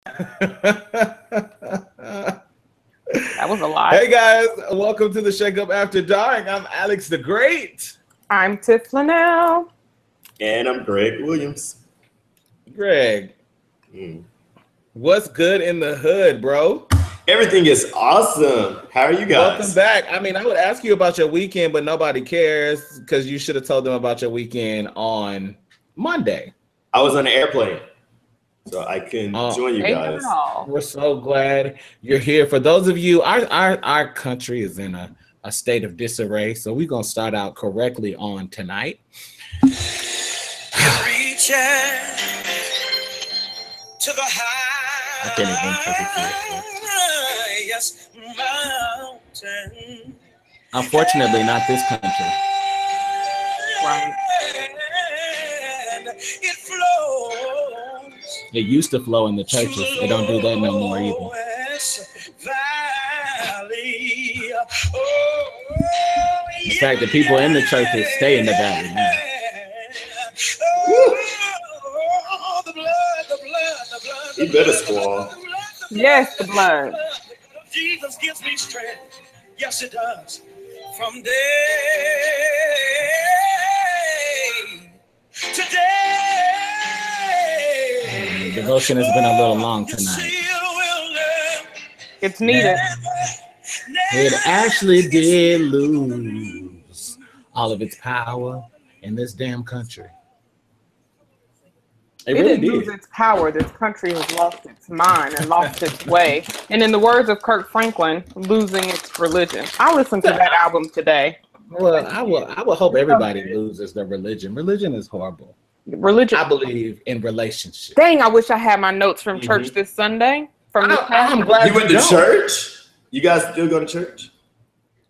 That was a lot. Hey guys, welcome to the Shake Up After Dark. I'm Alex the Great. I'm Tiff Flanell. And I'm Greg Williams. Greg, what's good in the hood, bro? Everything is awesome. How are you guys? Welcome back. I mean, I would ask you about your weekend, but nobody cares because you should have told them about your weekend on Monday. I was on an airplane, so I couldn't join you guys. We're so glad you're here. For those of you, our country is in a state of disarray, so we're going to start out correctly on tonight. To the high, I can't even take it mountain. Unfortunately, not this country. Right. It flows. It used to flow in the churches. They don't do that no more either. In fact, the people in the churches stay in the valley now. You better squall. Yes, the blood. Jesus gives me strength. Yes, it does. From day to day. Devotion has been a little long tonight. It's needed. It actually did lose all of its power in this damn country. It didn't lose its power. This country has lost its mind and lost its way. And in the words of Kirk Franklin, losing its religion. I listened to that album today. Well, I will hope everybody loses their religion. Religion is horrible. Religion. I believe in relationships. Dang, I wish I had my notes from church this Sunday. I'm glad you went to church. You guys still go to church?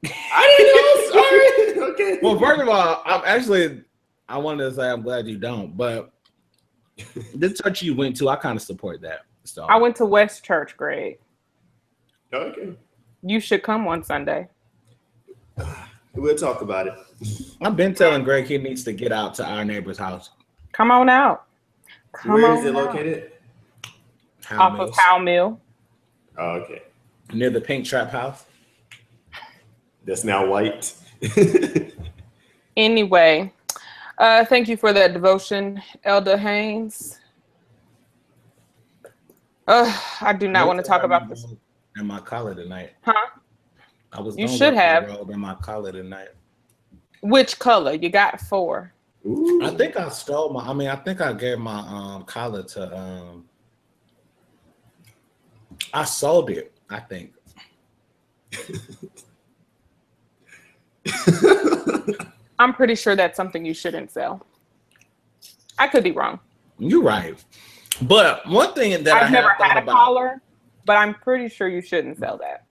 I didn't know. Sorry. Okay. Well, first of all, I wanted to say I'm glad you don't, but this church you went to, I kind of support that. So I went to West Church, Greg. Okay. You should come one Sunday. We'll talk about it. I've been telling Greg he needs to get out to our neighbor's house. Come on out. Where is it located? Off of Powell Mill. Oh, okay. Near the Pink Trap House. That's now white. Anyway, thank you for that devotion, Elder Haynes. I do not want to talk about this. In my collar tonight. Huh? You should have. Robe in my collar tonight. Which color? You got 4. Ooh. I think I stole I think I gave my collar to I sold it, I think. I'm pretty sure that's something you shouldn't sell. I could be wrong. You're right. But one thing that I've never had a collar, but I'm pretty sure you shouldn't sell that.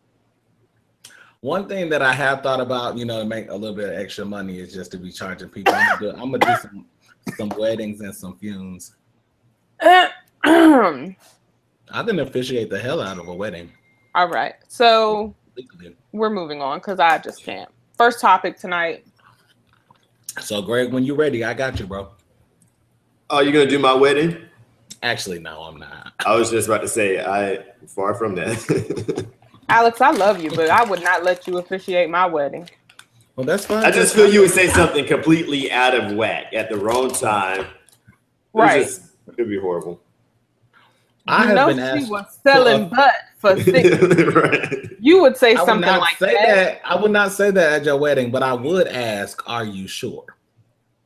One thing that I have thought about, to make a little bit of extra money is just to be charging people. I'm gonna do some weddings and some funes. I didn't officiate the hell out of a wedding. All right. So we're moving on because I just can't. First topic tonight. So Greg, when you're ready, I got you, bro. Oh, you're gonna do my wedding? Actually, no, I'm not. I was just about to say, far from that. Alex, I love you, but I would not let you officiate my wedding. Well, that's fine. I just feel you would say something completely out of whack at the wrong time. Right. It'd be horrible. She was selling butt for 60. Right. You would say something like that. I would not say that at your wedding, but I would ask, "Are you sure?"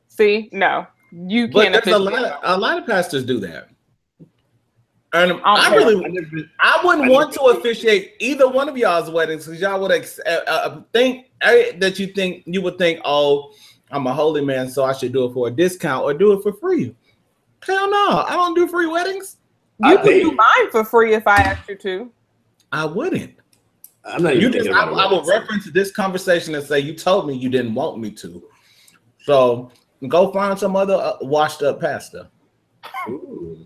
See, no, you can't. But a lot of pastors do that. And I wouldn't want to officiate either one of y'all's weddings because y'all would think that you would think, oh, I'm a holy man, so I should do it for a discount or do it for free. Hell no, I don't do free weddings. You could do mine for free if I asked you to. I wouldn't. I'm not even thinking about it. I will reference this conversation and say you told me you didn't want me to. So go find some other washed up pastor. Ooh.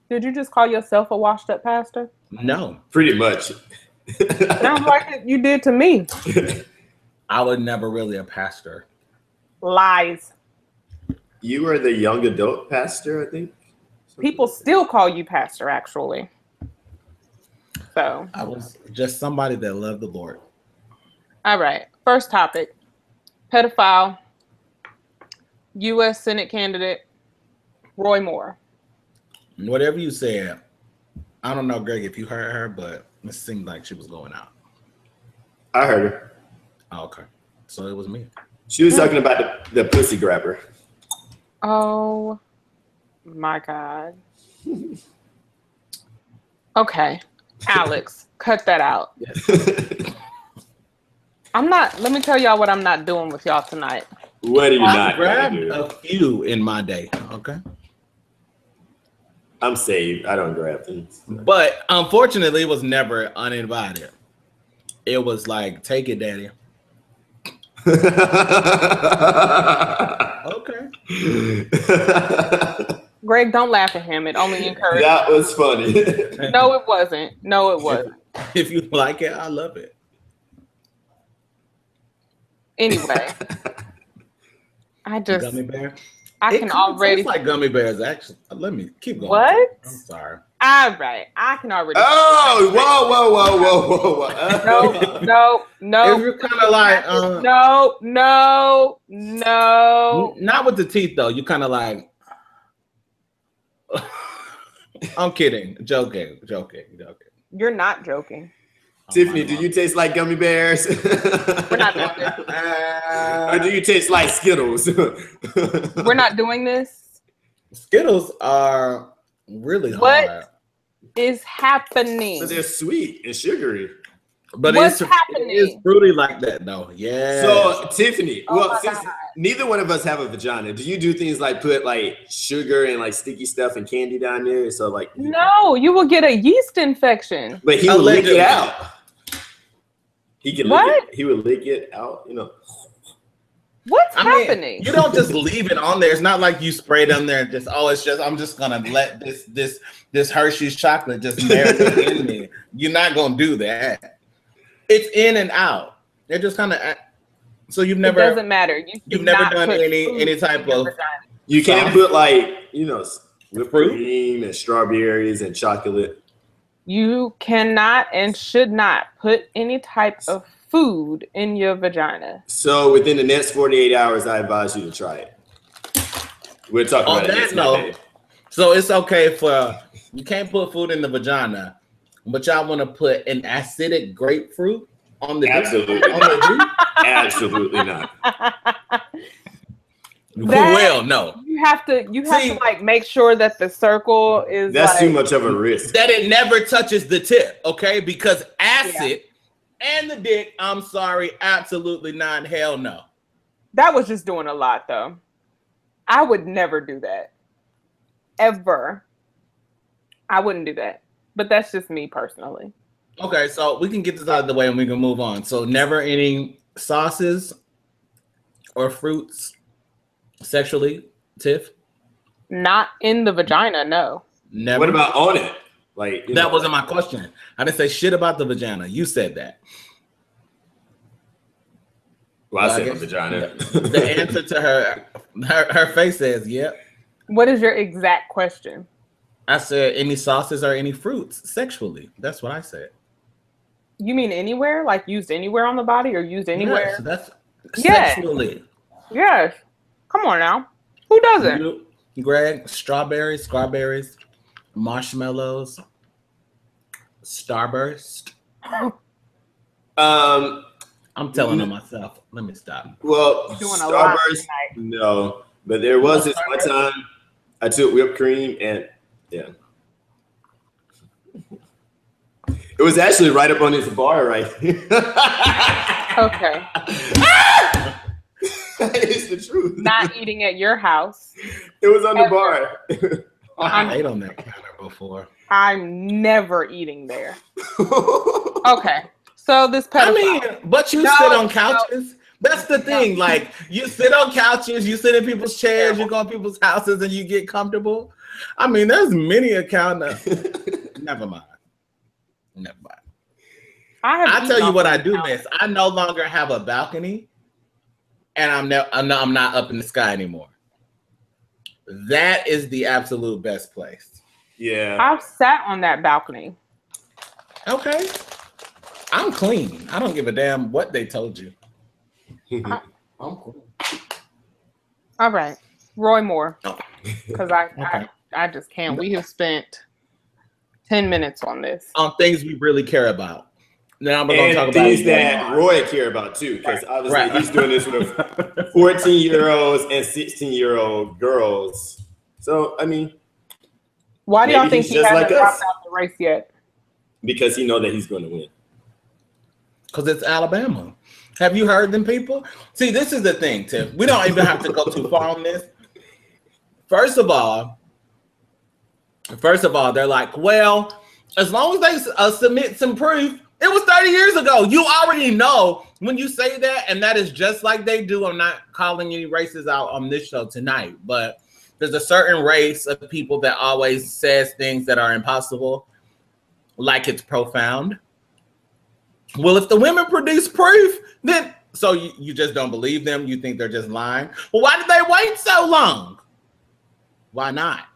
Did you just call yourself a washed up pastor? No. Pretty much. Sounds like you did to me. I was never really a pastor. Lies. You were the young adult pastor, I think. People still call you pastor, actually. So I was just somebody that loved the Lord. All right. First topic. Pedophile. U.S. Senate candidate Roy Moore. Whatever you said, I don't know, Greg, if you heard her, but it seemed like she was going out. I heard her. Oh, okay. So it was me. She was talking about the pussy grabber. Oh my God. Okay. Alex, cut that out. Let me tell y'all what I'm not doing with y'all tonight. What are you not grabbed gonna do? a few in my day, okay? I'm saved. I don't grab things. But unfortunately, it was never uninvited. It was like, take it, daddy. Okay. Greg, don't laugh at him. It only encourages. That was funny. No, it wasn't. No, it wasn't. If you like it, I love it. Anyway, Gummy bear? I can already. It's like gummy bears, actually. Let me keep going. What? I'm sorry. All right, I can already. Oh, whoa. No. If you're kind of like, no. not with the teeth though. You kind of like. I'm kidding, joking. You're not joking. Tiffany, do you taste like gummy bears? We're not doing this. Or do you taste like Skittles? We're not doing this. Skittles are really hard. What is happening? But they're sweet and sugary. But What's it happening? is fruity like that though. Yeah. So Tiffany, Oh well, since God. neither one of us have a vagina, do you do things like put like sugar and like sticky stuff and candy down there? So like, No, you will get a yeast infection. but he would lick Allegedly. it out. He can What? lick it. He would lick it out. You know. What's I mean, happening? you don't just leave it on there. It's not like you spray it on there and just, I'm just gonna let this Hershey's chocolate just marinate in me. You're not gonna do that. It's in and out. They're just kind of, so you've never. It doesn't matter. You've never done any type of. You can't put like, you know, whipped Fruit? cream and strawberries and chocolate. You cannot and should not put any type of food in your vagina. So within the next 48 hours, I advise you to try it. We're talking On about it that next note, Monday. so it's okay for, you can't put food in the vagina, but y'all want to put an acidic grapefruit on the Absolutely on the Absolutely not. Well, no. You have to like make sure that the circle is. That's like, too much of a risk. That it never touches the tip, okay? Because acid and the dick, I'm sorry, absolutely not. Hell no. That was just doing a lot, though. I would never do that. Ever. I wouldn't do that. But that's just me personally. Okay, so we can get this out of the way and we can move on. So never any sauces or fruits sexually, Tiff? Not in the vagina, no. Never. What about on it? Like That wasn't my question. I didn't say shit about the vagina. You said that. Well, I So said I my guess vagina. The answer to her face says, yep. What is your exact question? I said any sauces or any fruits sexually. That's what I said. You mean anywhere? Like used anywhere on the body or used anywhere? Yes, that's Yes. sexually. Yes. Come on now. Who doesn't? You, Greg, strawberries, marshmallows, Starburst. I'm telling on myself. Let me stop. Well, Doing a lot Starburst, tonight. no. But there was this one time I took whipped cream and yeah. It was actually right up on this bar right here. Okay. It's the truth. Not eating at your house. It was on the bar. I ate on that counter before. I'm never eating there. Okay. So this pedophile. I mean, but you sit on couches. That's the thing. Like, you sit on couches, you sit in people's chairs, you go in people's houses, and you get comfortable. I mean, there's many accounts. Never mind. I tell you what I do miss. I no longer have a balcony, and I'm not up in the sky anymore. That is the absolute best place. Yeah. I've sat on that balcony. Okay. I'm clean. I don't give a damn what they told you. I'm cool. All right. Roy Moore. Because Okay. I just can't. We have spent 10 minutes on this. On things we really care about. Now we're going to talk about things that Roy care about too, because obviously he's doing this with 14-year-olds and 16-year-old girls. So I mean, why do y'all think he hasn't like dropped out the race yet? Because he knows that he's going to win. Because it's Alabama. Have you heard them people? See, this is the thing, Tiff. We don't even have to go too far on this. First of all, they're like, well, as long as they submit some proof, it was 30 years ago. You already know when you say that, and that is just like they do. I'm not calling any races out on this show tonight, but there's a certain race of people that always says things that are impossible, like it's profound. Well, if the women produce proof, then so you just don't believe them. You think they're just lying. Well, why did they wait so long? Why not?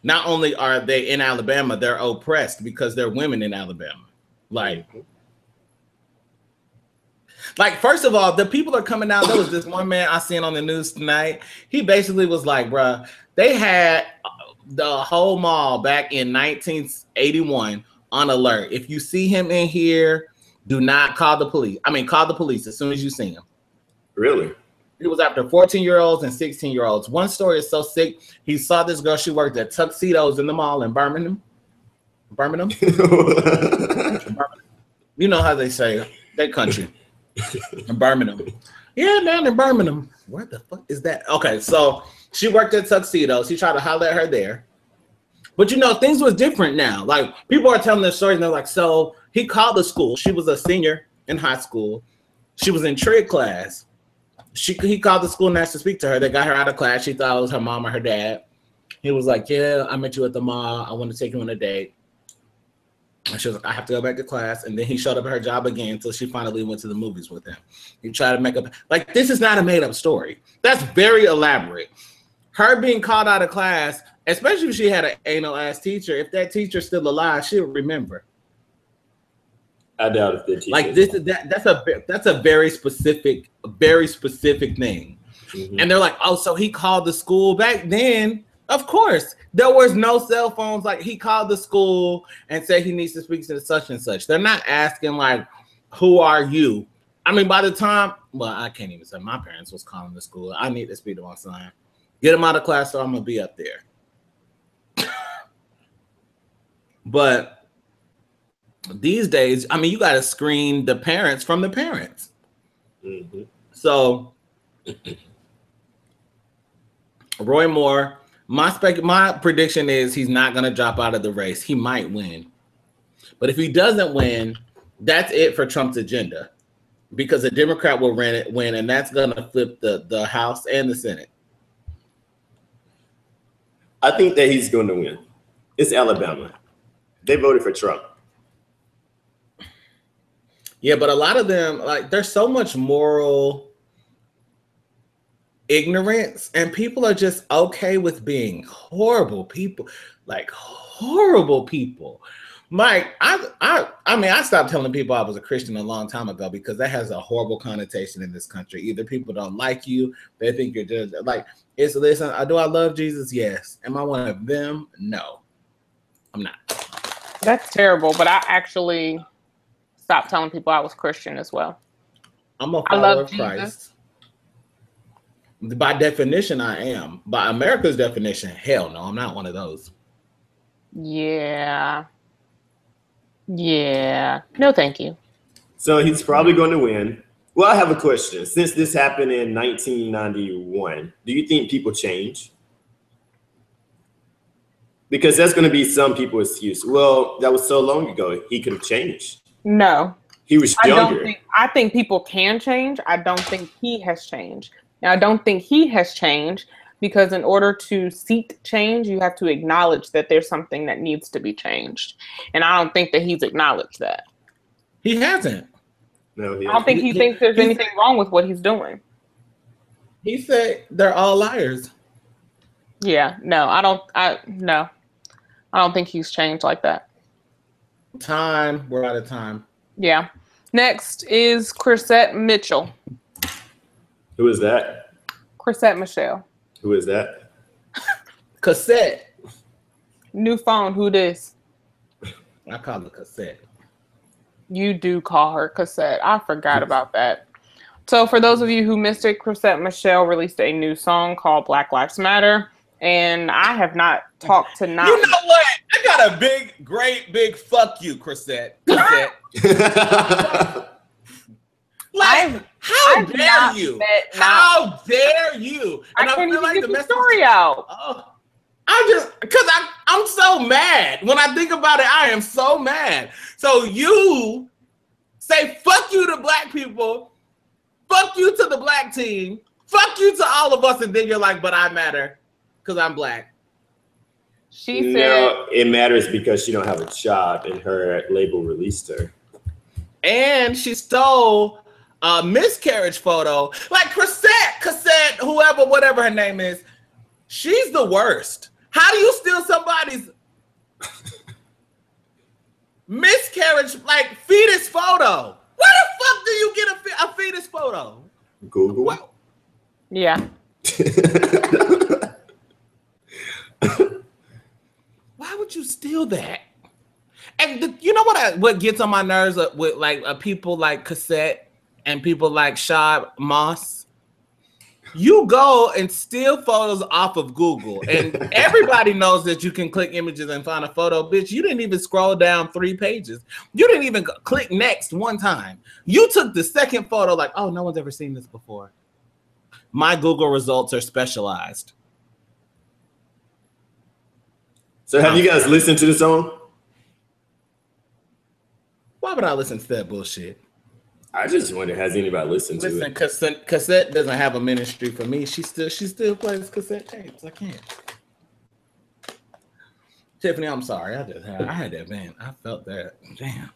Not only are they in Alabama, they're oppressed because they're women in Alabama. Like, first of all, the people are coming out. There was this one man I seen on the news tonight. He basically was like, bruh, they had the whole mall back in 1981 on alert. If you see him in here, do not call the police. I mean, call the police as soon as you see him. Really? It was after 14-year-olds and 16-year-olds. One story is so sick. He saw this girl. She worked at Tuxedos in the mall in Birmingham. You know how they say that country. In Birmingham. Yeah, man, in Birmingham. Where the fuck is that? Okay, so she worked at Tuxedos. He tried to holler at her there. But you know, things was different now. Like, people are telling their stories and they're like, so he called the school. She was a senior in high school. She was in trig class. He called the school and asked to speak to her. They got her out of class. She thought it was her mom or her dad. He was like, yeah, I met you at the mall. I want to take you on a date. And she was like, I have to go back to class. And then he showed up at her job again until she finally went to the movies with him. He tried to make up. Like, this is not a made up story. That's very elaborate. Her being called out of class, especially if she had an anal ass teacher, if that teacher's still alive, she'll remember. I doubt if the teacher. Like, that's a very specific thing. Mm-hmm. And they're like, oh, so he called the school back then. Of course, there was no cell phones. Like, he called the school and said he needs to speak to such and such. They're not asking like, who are you? I mean, by the time, well, I can't even say my parents was calling the school. I need to speak to my son. Get him out of class or I'm gonna be up there. But these days, I mean, you got to screen the parents from the parents. Mm-hmm. So Roy Moore, my prediction is he's not going to drop out of the race. He might win. But if he doesn't win, that's it for Trump's agenda. Because a Democrat will win, and that's going to flip the House and the Senate. I think that he's going to win. It's Alabama. They voted for Trump. Yeah, but a lot of them, like, there's so much moral ignorance, and people are just okay with being horrible people, like horrible people. Mike, I mean, I stopped telling people I was a Christian a long time ago because that has a horrible connotation in this country. Either people don't like you, they think you're just like, listen, do I love Jesus? Yes. Am I one of them? No, I'm not. That's terrible, but I actually stopped telling people I was Christian as well. I'm a follower of Christ. By definition, I am. By America's definition, hell no, I'm not one of those. Yeah. No, thank you. So he's probably going to win. Well, I have a question. Since this happened in 1991, do you think people change? Because that's going to be some people's excuse. Well, that was so long ago. He could have changed. No. He was younger. I think people can change. I don't think he has changed. Now, I don't think he has changed because in order to seek change, you have to acknowledge that there's something that needs to be changed. And I don't think that he's acknowledged that. He hasn't. No, I don't think he thinks there's anything wrong with what he's doing. He said they're all liars. Yeah, no, I don't think he's changed like that. Time. We're out of time. Yeah. Next is Chrisette Mitchell. Who is that? Chrisette Michelle. Who is that? Cassette. New phone. Who this? I call it Cassette. You do call her Cassette. I forgot about that. So for those of you who missed it, Chrisette Michelle released a new song called Black Lives Matter. And I have not talked to not. You know what? I got a great big fuck you, Chrisette. Like, how dare you? How dare you? And I can't even get the story out. I'm so mad. When I think about it, I am so mad. So you say fuck you to black people, fuck you to the black team, fuck you to all of us, and then you're like, but I matter because I'm black. She said, no, it matters because she don't have a job and her label released her. And she stole a miscarriage photo. Like Cassette, whoever, whatever her name is, she's the worst. How do you steal somebody's miscarriage, like fetus photo? Where the fuck do you get a fetus photo? Google. What? Yeah. Why would you steal that? And you know what gets on my nerves with like people like Cassette and people like Shad Moss? You go and steal photos off of Google, and everybody knows that you can click images and find a photo. Bitch, you didn't even scroll down 3 pages. You didn't even click next one time. You took the second photo like, oh, no one's ever seen this before. My Google results are specialized. So have you guys listened to the song? Why would I listen to that bullshit? I just wonder, has anybody listened to it? Cassette doesn't have a ministry for me. She still plays cassette tapes. I can't. Tiffany, I'm sorry. I had that man. I felt that. Damn.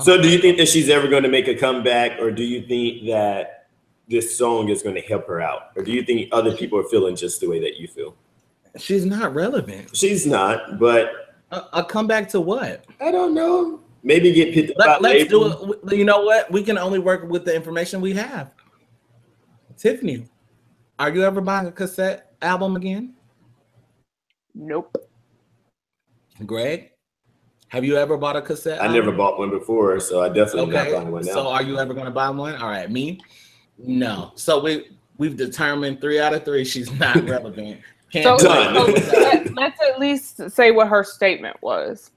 So do you think that she's ever going to make a comeback, or do you think that this song is going to help her out? Or do you think other people are feeling just the way that you feel? She's not relevant. She's not, but... A comeback to what? I don't know. Maybe get picked up. Let's do it. You know what? We can only work with the information we have. Tiffany, are you ever buying a cassette album again? Nope. Greg, have you ever bought a cassette album? I never bought one before, so I definitely not buying one now. So are you ever going to buy one? All right, me? No. So we've determined 3 out of 3 she's not relevant. So let's at least say what her statement was.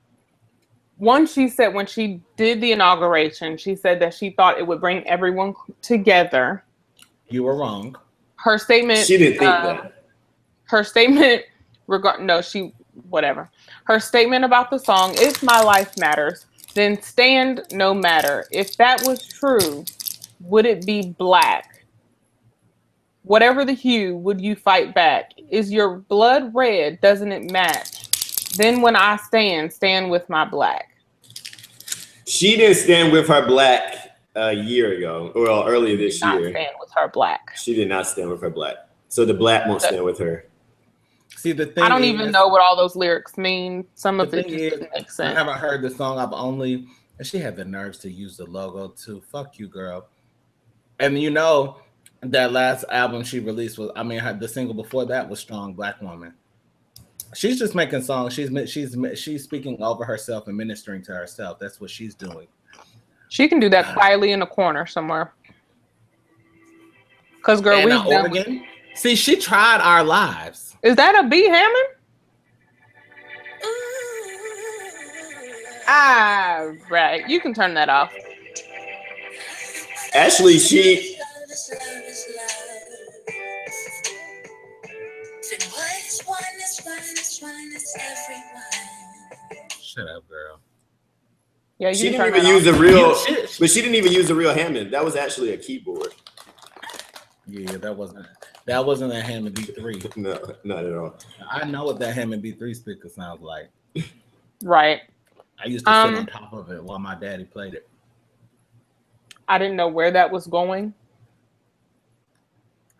One, she said when she did the inauguration, she said that she thought it would bring everyone together. You were wrong. Her statement. She didn't think that. Her statement Her statement about the song, "If my life matters, then stand no matter. If that was true, would it be black? Whatever the hue, would you fight back? Is your blood red? Doesn't it match? Then when I stand with my black." She didn't stand with her black a year ago, well, earlier this year. Not stand with her black. She did not stand with her black. So the black won't stand with her. See, the thing I don't even know what all those lyrics mean. Some of it just doesn't make sense. I haven't heard the song. And she had the nerves to use the logo too. Fuck you, girl. And you know, that last album she released the single before that was Strong Black Woman. She's just making songs. She's speaking over herself and ministering to herself. That's what she's doing. She can do that quietly in a corner somewhere. Cause girl, we Oregon. See, she tried Our Lives. Is that a B Hammond? Right. You can turn that off. Actually, she. Shut up, girl. Yeah, she didn't even use the real, but she didn't even use the real Hammond. That was actually a keyboard. Yeah, that wasn't a Hammond B3. No, not at all. I know what that Hammond B3 speaker sounds like. Right. I used to sit on top of it while my daddy played it. I didn't know where that was going.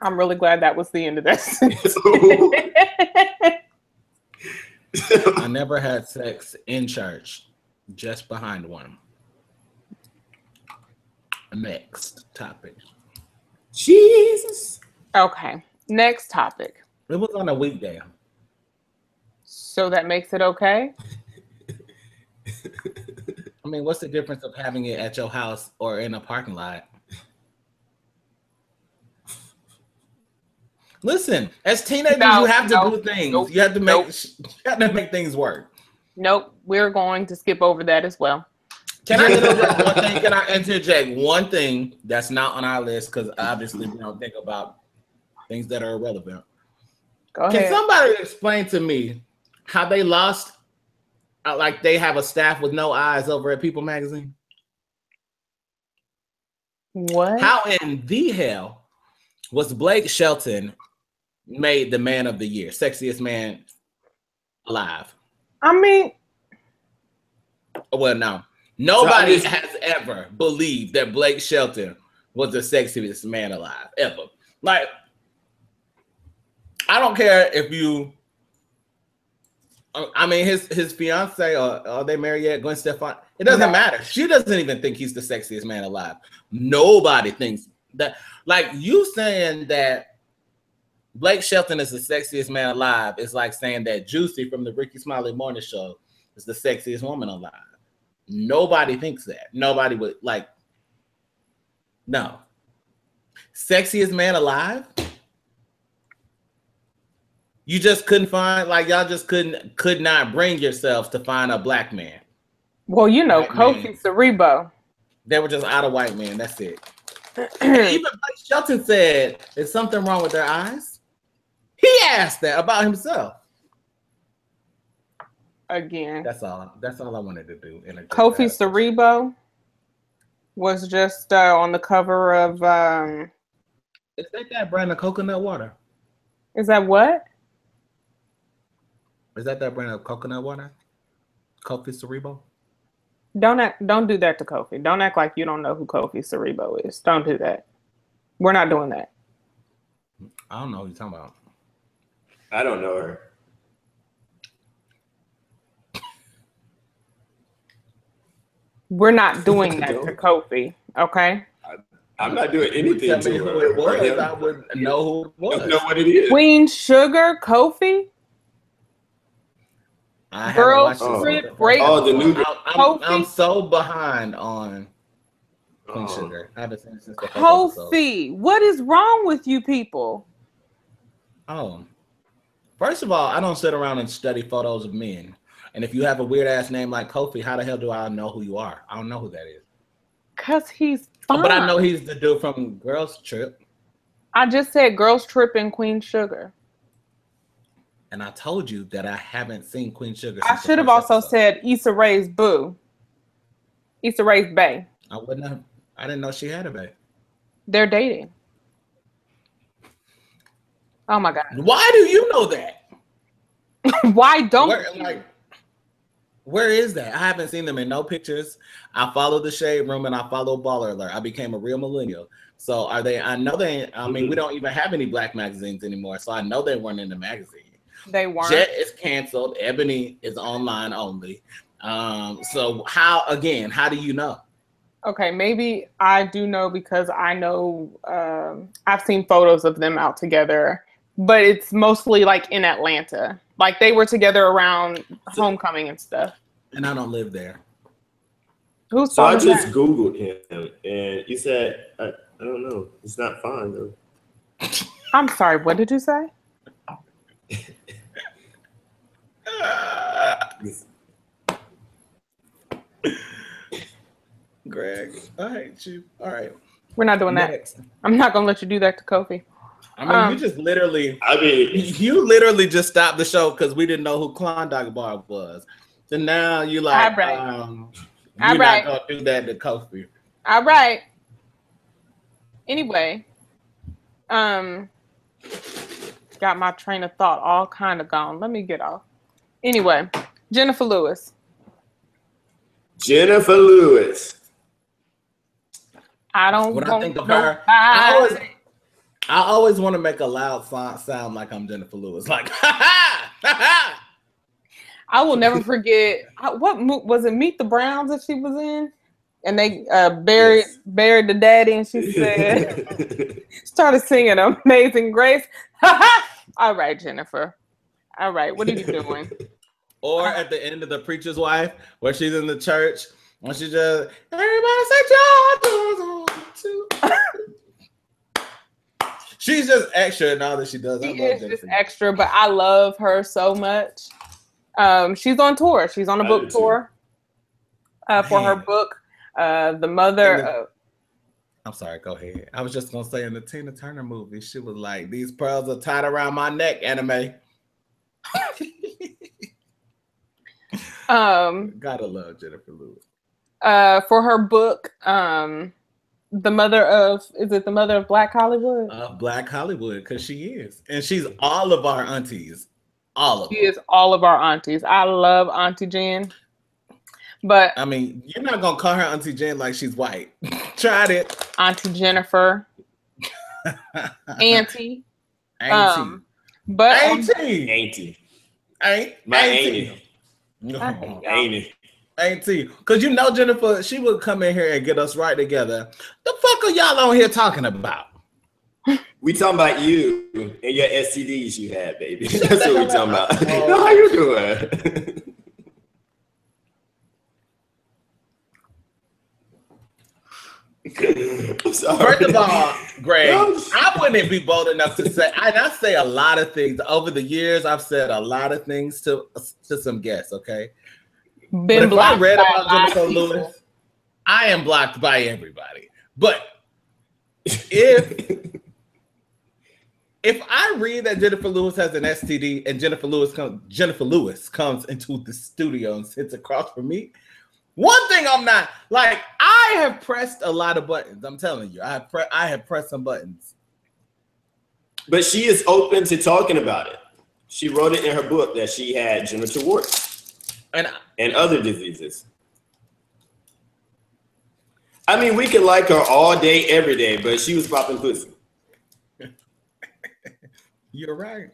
I'm really glad that was the end of that sentence. I never had sex in church. just behind one. Next topic. Jesus. Okay. Next topic. It was on a weekday. So that makes it okay? I mean, what's the difference of having it at your house or in a parking lot? Listen, as teenagers, you have to do things. You have to make things work. Nope, we're going to skip over that as well. Can I interject one thing? Can I interject one thing that's not on our list? Because obviously we don't think about things that are irrelevant. Go ahead. Can somebody explain to me how they lost, like they have a staff with no eyes over at People Magazine? What? How in the hell was Blake Shelton made the man of the year, sexiest man alive? I mean, well, no. Nobody has ever believed that Blake Shelton was the sexiest man alive, ever. Like, I don't care if you, I mean, his fiance, or are they married yet? Gwen Stefani? It doesn't matter. She doesn't even think he's the sexiest man alive. Nobody thinks that. Like, you saying that Blake Shelton is the sexiest man alive is like saying that Juicy from the Ricky Smiley Morning Show is the sexiest woman alive. Nobody thinks that. Nobody would, like, no. Sexiest man alive? You just couldn't find, like, y'all just could not bring yourselves to find a black man. Well, you know, Kofi Cerebo. They were just out of white men. That's it. Even Blake Shelton said, "Is something wrong with their eyes?" He asked that about himself. Again. That's all I wanted to do. Kofi Cerebo was just on the cover of. Is that brand of coconut water? Is that what? Is that brand of coconut water? Kofi Cerebo? Don't do that to Kofi. Don't act like you don't know who Kofi Cerebo is. Don't do that. We're not doing that. I don't know what you're talking about. I don't know her. We're not doing that to Kofi, okay? I'm not doing anything to who it was. I would know who it was. I don't know what it is. Queen Sugar, Kofi? Girl Trip, the new. I'm so behind on Queen Sugar. I haven't seen it since the Kofi, what is wrong with you people? Oh, first of all, I don't sit around and study photos of men. And if you have a weird ass name like Kofi, how the hell do I know who you are? I don't know who that is. Cause he's fine. But I know he's the dude from Girls Trip. I just said Girls Trip and Queen Sugar. And I told you that I haven't seen Queen Sugar. I should have also said Issa Rae's boo. Issa Rae's bae. I didn't know she had a bae. They're dating. Oh my God. Why do you know that? Why don't where is that? I haven't seen them in no pictures. I follow the Shade Room and I follow Baller Alert. I became a real millennial. So are they? I know they. I mean, we don't even have any black magazines anymore. So I know they weren't in the magazine. They weren't. Jet is canceled. Ebony is online only. So how do you know? Okay, maybe I do know because I know I've seen photos of them out together, but it's mostly like in Atlanta. Like they were together around homecoming and stuff. And I don't live there. So I just Googled him and he said, I don't know. It's not fine though. I'm sorry, what did you say? Greg, I hate you. All right. We're not doing that. I'm not going to let you do that to Kofi. I mean, you just literally, you literally just stopped the show because we didn't know who Klondike Bar was. So now you like, you're not going to do that to Kofi. All right. Anyway, got my train of thought all kind of gone. Let me get off. Anyway, Jennifer Lewis. Jennifer Lewis. I don't when I think of her, I always want to make a loud sound like I'm Jennifer Lewis. Like, ha ha, ha ha. I will never forget was it Meet the Browns that she was in, and they buried the daddy, and she said started singing Amazing Grace. All right, Jennifer. All right, what are you doing? Or at the end of The Preacher's Wife, where she's in the church, when she just everybody say she's just extra in all that she does. She is just extra, but I love her so much. She's on tour. She's on a book tour for her book, The Mother. I'm sorry, go ahead. I was just gonna say in the Tina Turner movie, she was like, "These pearls are tied around my neck." Anime. Gotta love Jennifer Lewis. For her book, The Mother of Black Hollywood? Black Hollywood, because she is. And she's all of our aunties. All of them. She is all of our aunties. I love Auntie Jen. But I mean, you're not gonna call her Auntie Jen like she's white. Tried it. Auntie Jennifer. Auntie. Auntie. But Auntie. Auntie. Auntie. Because you know, Jennifer, she would come in here and get us right together. The fuck are y'all on here talking about? We talking about you and your STDs you had, baby. That's what we talking about. How you doing? First of all, Greg, I wouldn't be bold enough to say. I say a lot of things over the years. I've said a lot of things to some guests. Okay, but if I read about Jennifer Lewis, I am blocked by everybody. But if I read that Jennifer Lewis has an STD and Jennifer Lewis comes into the studio and sits across from me. One thing I'm not like, I have pressed a lot of buttons. I'm telling you, I have pressed some buttons. But she is open to talking about it. She wrote it in her book that she had genital warts and other diseases. I mean, we could like her all day, every day, but she was popping pussy. You're right.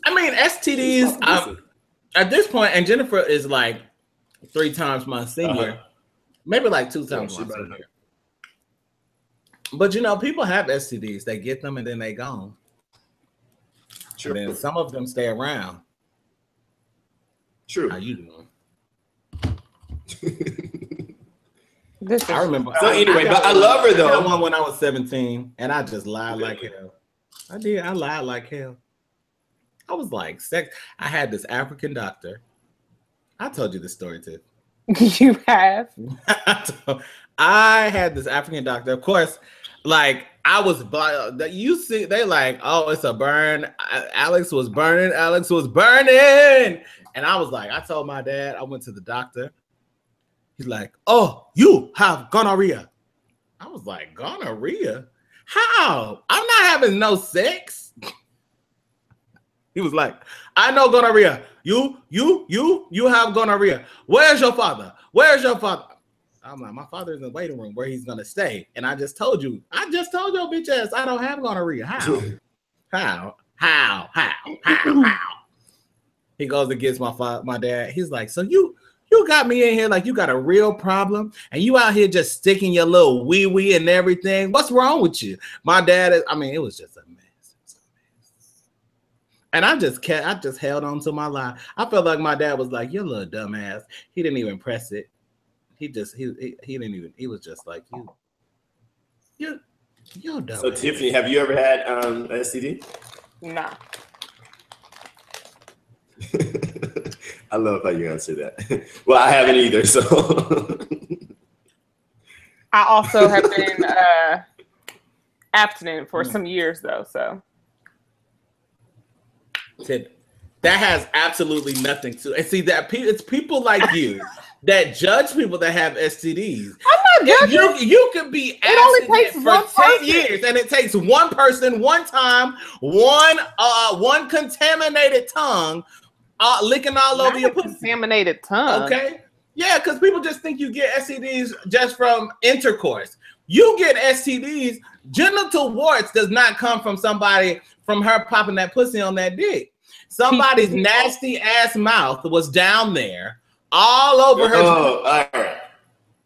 I mean, STDs. At this point, and Jennifer is like 3 times my senior, maybe like 2 times my senior. But you know, people have STDs. They get them and then they gone. True. And then some of them stay around. True. How you doing? I remember. So anyway, but I love her though. I won when I was 17, and I just lied like hell. I did. I lied like hell. I was like, I had this African doctor. I told you this story too. You have? I had this African doctor. Of course, like I was, you see, they like, oh, it's a burn. Alex was burning. And I was like, I told my dad, I went to the doctor. He's like, oh, you have gonorrhea. I was like, gonorrhea? How? I'm not having no sex. He was like, I know gonorrhea. You have gonorrhea. Where's your father? I'm like, my father's in the waiting room where he's gonna stay. And I just told your bitch ass I don't have gonorrhea. How? He goes and gets my dad. He's like, so you got me in here like you got a real problem and you out here just sticking your little wee and everything. What's wrong with you? My dad it was just a mess. And I just held on to my lie. I felt like my dad was like, "You little dumbass." He didn't even press it. He didn't even. He was just like, "You dumbass." So Tiffany, have you ever had STD? Nah. I love how you answer that. Well, I haven't either. So I also have been abstinent for some years though. So. That has absolutely nothing to. And see that it's people like you that judge people that have STDs. I'm not judging. You could be abstinent for 10 years, and it takes one person, one time, one contaminated tongue, licking all over your pussy. Contaminated tongue. Okay. Yeah, because people just think you get STDs just from intercourse. You get STDs. Genital warts does not come from somebody from her popping that pussy on that dick. somebody's nasty ass mouth was down there all over her. All right.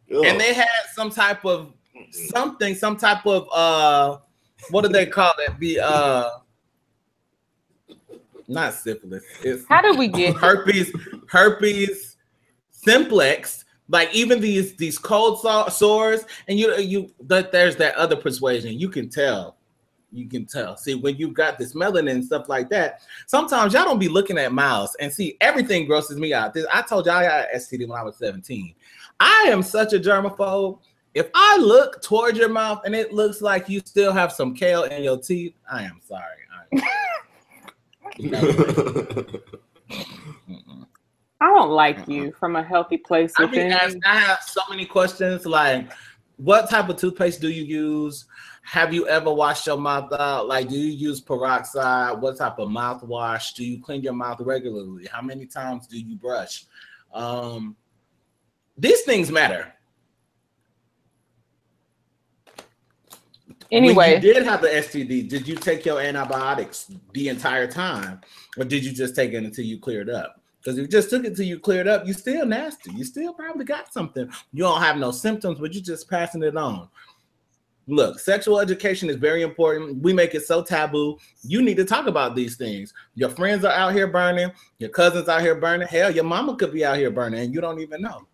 And they had some type of some type of what do they call it? The not syphilis. It's how did we get herpes simplex. Like even these cold sores, and there's that other persuasion. You can tell. See, when you've got this melanin and stuff like that, sometimes y'all don't be looking at mouths and see everything grosses me out. I told y'all I got STD when I was 17. I am such a germaphobe. If I look towards your mouth and it looks like you still have some kale in your teeth, I am sorry. I don't like you from a healthy place within. I have so many questions like, what type of toothpaste do you use? Have you ever washed your mouth out? Like, do you use peroxide? What type of mouthwash? Do you clean your mouth regularly? How many times do you brush? These things matter. Anyway, when you did have the STD, did you take your antibiotics the entire time, or did you just take it until you cleared up? Because if you just took it till you cleared up, you still nasty. You still probably got something. You don't have no symptoms, but you're just passing it on. Look, sexual education is very important. We make it so taboo. You need to talk about these things. Your friends are out here burning. Your cousins out here burning. Hell, your mama could be out here burning, and you don't even know.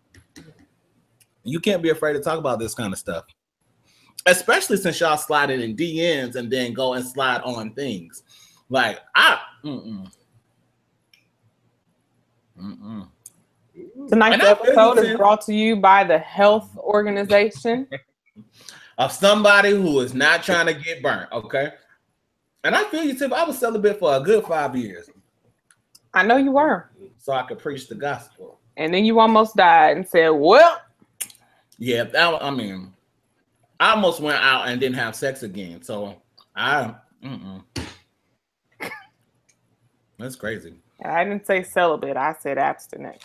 You can't be afraid to talk about this kind of stuff, especially since y'all slide it in DMs and then go and slide on things. Like, Tonight's episode is brought to you by the health organization of somebody who is not trying to get burnt, okay? And I feel you, Tiff. I was celibate for a good 5 years. I know you were. So I could preach the gospel. And then you almost died and said, well. Yeah, I almost went out and didn't have sex again. So that's crazy. I didn't say celibate. I said abstinent.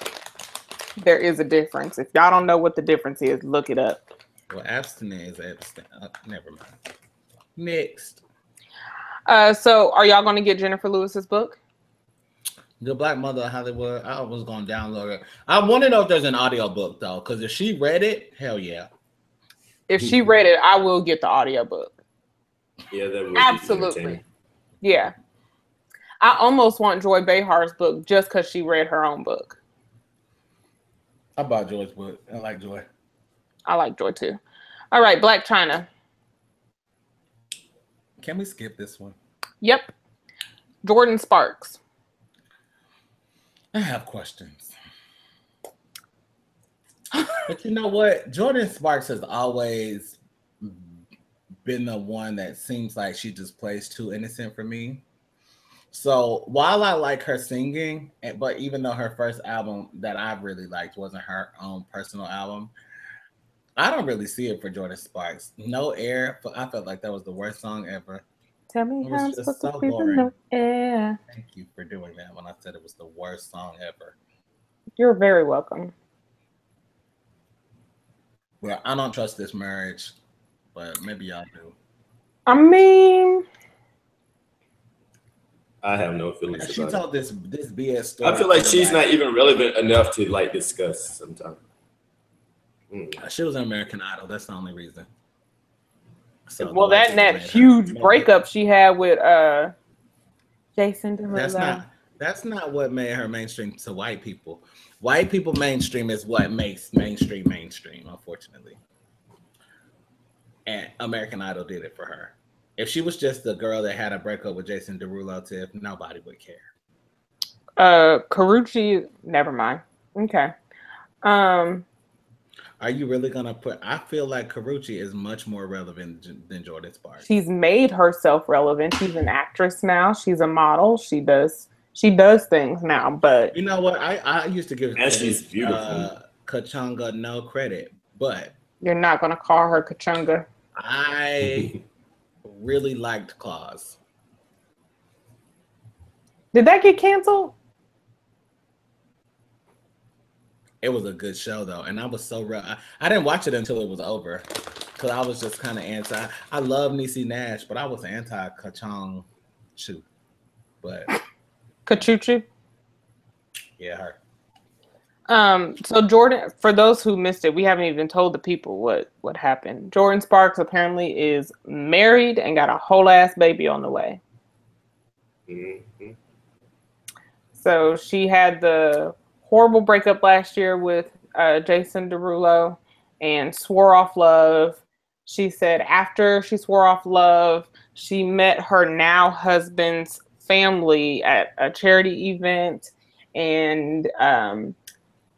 There is a difference. If y'all don't know what the difference is, look it up. Well, abstinent is abstinent. Never mind. Next. So are y'all going to get Jennifer Lewis's book? The Black Mother of Hollywood. I was going to download it. I want to know if there's an audio book, though, because if she read it, hell yeah. If she read it, I will get the audio book. Yeah, that would absolutely. Yeah. I almost want Joy Behar's book just because she read her own book. I bought Joy's book. I like Joy. I like Joy too. All right, Black China. Can we skip this one? Yep. Jordan Sparks. I have questions. But you know what? Jordan Sparks has always been the one that seems like she just plays too innocent for me. So while I like her singing, but even though her first album that I really liked wasn't her own personal album, I don't really see it for Jordan Sparks. No Air, I felt like that was the worst song ever. Tell me how I'm supposed to breathe in no air. Thank you for doing that when I said it was the worst song ever. You're very welcome. Well, I don't trust this marriage, but maybe y'all do. I mean, I have no feelings. She told this BS story. I feel like she's not even relevant enough to like discuss sometimes. She was an American Idol. That's the only reason. So well, that huge breakup she had with Jason Derulo. That's not what made her mainstream to white people. White people mainstream is what makes mainstream, unfortunately. And American Idol did it for her. If she was just the girl that had a breakup with Jason Derulo, Tiff, nobody would care. Karrueche, never mind. Okay. Are you really gonna put? I feel like Karrueche is much more relevant than Jordan Sparks. She's made herself relevant. She's an actress now. She's a model. She does things now. But you know what? I used to give. And she's beautiful. Kachunga no credit, but you're not gonna call her Kachunga. I really liked Claus. Did that get canceled? It was a good show though, and I was so real. I didn't watch it until it was over, because I was just kind of anti. I love Niecy Nash, but I was anti Kachung Chu. But Kachuchu. Yeah, her. So Jordan, for those who missed it, we haven't even told the people what happened. Jordan Sparks apparently is married and got a whole ass baby on the way. Mm-hmm. So she had the horrible breakup last year with Jason Derulo and swore off love. She said after she swore off love, she met her now husband's family at a charity event, and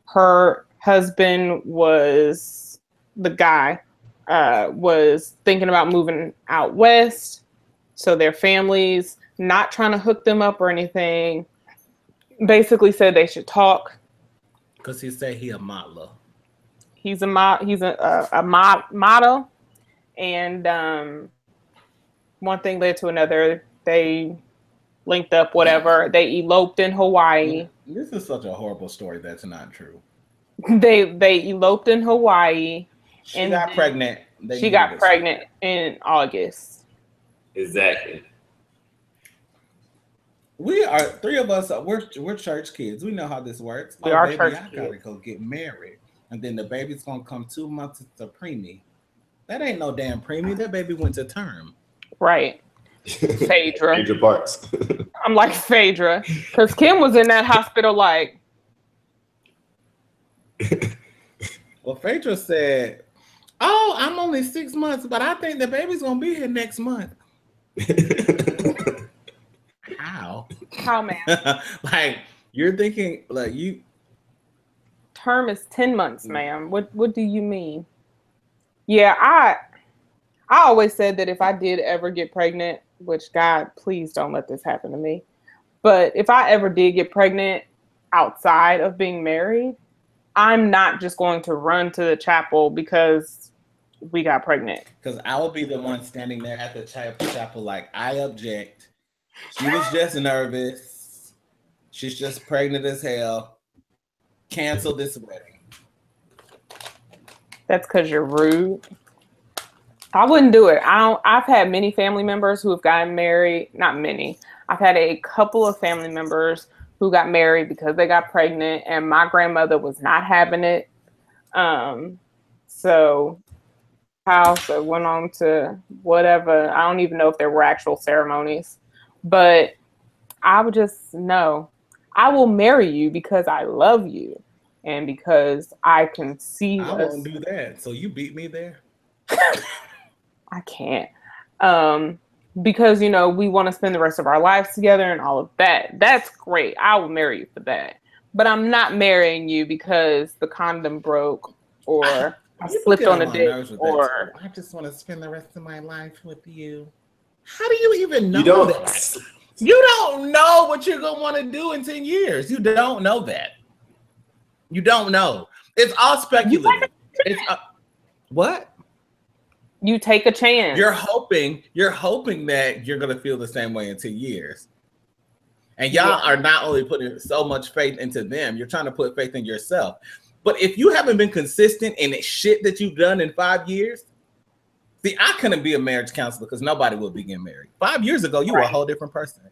her husband was the guy was thinking about moving out west. So their families, not trying to hook them up or anything, basically said they should talk. Because he said he a model. He's a model, and one thing led to another. They linked up, whatever. They eloped in Hawaii. This is such a horrible story. That's not true. They eloped in Hawaii. She got pregnant. She got pregnant in August. Exactly. We are three of us. We're church kids. We know how this works. We are baby, church I gotta go get married, and then the baby's gonna come 2 months to preemie. That ain't no damn preemie. That baby went to term. Right. Phaedra. Phaedra Parks. I'm like Phaedra, because Kim was in that hospital like. Well, Phaedra said, "Oh, I'm only 6 months, but I think the baby's gonna be here next month." How, man? Like you're thinking, like you. Term is 10 months, ma'am. What do you mean? Yeah, I always said that if I did ever get pregnant, which God, please don't let this happen to me. But if I ever did get pregnant outside of being married, I'm not just going to run to the chapel because we got pregnant. Because I will be the one standing there at the chapel like, I object. She was just nervous. She's just pregnant as hell. Cancel this wedding. That's because you're rude. I wouldn't do it. I've had many family members who have gotten married. Not many. I've had a couple of family members who got married because they got pregnant, and my grandmother was not having it. So house that went on to whatever. I don't even know if there were actual ceremonies, but I would just know. I will marry you because I love you and because I can see. I won't do that. So you beat me there. I can't. Because, you know, we want to spend the rest of our lives together and all of that. That's great. I will marry you for that. But I'm not marrying you because the condom broke or I slipped on a dick or I just want to spend the rest of my life with you. How do you even know that? You don't know what you're going to want to do in 10 years. You don't know that. You don't know. It's all speculative. It's what? You take a chance. You're hoping that you're going to feel the same way in 10 years. And y'all are not only putting so much faith into them, you're trying to put faith in yourself. But if you haven't been consistent in the shit that you've done in 5 years, see, I couldn't be a marriage counselor because nobody would be getting married. 5 years ago, you were a whole different person.